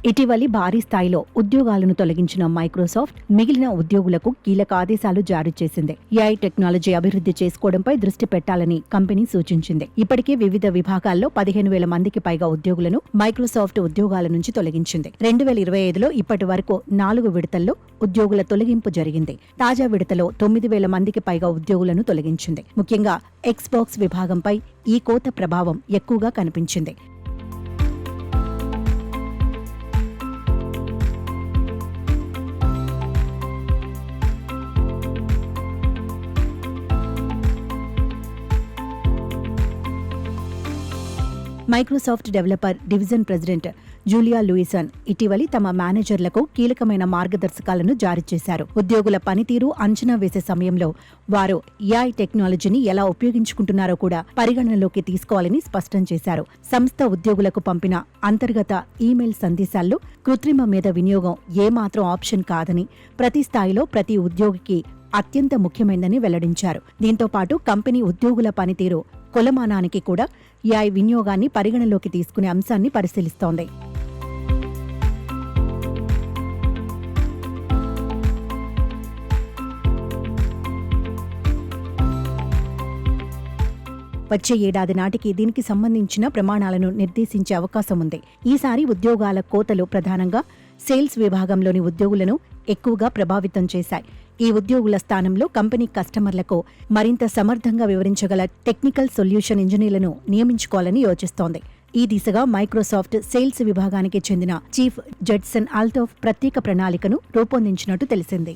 ఇటీవలి భారీ స్థాయిలో ఉద్యోగాలను తొలగించిన మైక్రోసాఫ్ట్ మిగిలిన ఉద్యోగులకు కీలక ఆదేశాలు జారీ చేసింది. ఏఐ టెక్నాలజీ అభివృద్ధి చేసుకోవడంపై దృష్టి పెట్టాలని కంపెనీ సూచించింది. ఇప్పటికే వివిధ విభాగాల్లో 15,000 మందికి పైగా ఉద్యోగులను మైక్రోసాఫ్ట్ ఉద్యోగాల నుంచి తొలగించింది. 2025లో ఇప్పటి వరకు 4 విడతల్లో ఉద్యోగుల తొలగింపు జరిగింది. తాజా విడతలో 9,000 మందికి పైగా ఉద్యోగులను తొలగించింది. ముఖ్యంగా ఎక్స్బాక్స్ విభాగంపై ఈ కోత ప్రభావం ఎక్కువగా కనిపించింది. Microsoft developer division president Julia Liuson ఇటీవలి తమ మేనేజర్లకు కీలకమైన మార్గదర్శకాలను జారీ చేశారు. ఉద్యోగుల పనితీరు అంచనా వేసే సమయంలో వారు ఏఐ టెక్నాలజీని ఎలా ఉపయోగించుకుంటున్నారో కూడా పరిగణనలోకి తీసుకోవాలని స్పష్టం చేశారు. సంస్థ ఉద్యోగులకు పంపిన అంతర్గత ఈమెయిల్ సందేశాల్లో కృత్రిమ మేధ వినియోగం ఏమాత్రం ఆప్షన్ కాదని, ప్రతి స్థాయిలో ప్రతి ఉద్యోగికి అత్యంత ముఖ్యమైందని వెల్లడించారు. దీంతో పాటు కంపెనీ ఉద్యోగుల పనితీరు కొలమానానికి కూడా ఏఐ వినియోగాన్ని పరిగణలోకి తీసుకునే అంశాన్ని పరిశీలిస్తోంది. వచ్చే ఏడాది నాటికి దీనికి సంబంధించిన ప్రమాణాలను నిర్దేశించే అవకాశం ఉంది. ఈసారి ఉద్యోగాల కోతలు ప్రధానంగా సేల్స్ విభాగంలోని ఉద్యోగులను ఎక్కువగా ప్రభావితం చేశాయి. ఈ ఉద్యోగుల స్థానంలో కంపెనీ కస్టమర్లకు మరింత సమర్థంగా వివరించగల టెక్నికల్ సొల్యూషన్ ఇంజనీర్లను నియమించుకోవాలని యోచిస్తోంది. ఈ దిశగా మైక్రోసాఫ్ట్ సేల్స్ విభాగానికి చెందిన చీఫ్ జడ్సన్ ఆల్టోఫ్ ప్రత్యేక ప్రణాళికను రూపొందించినట్టు తెలిసింది.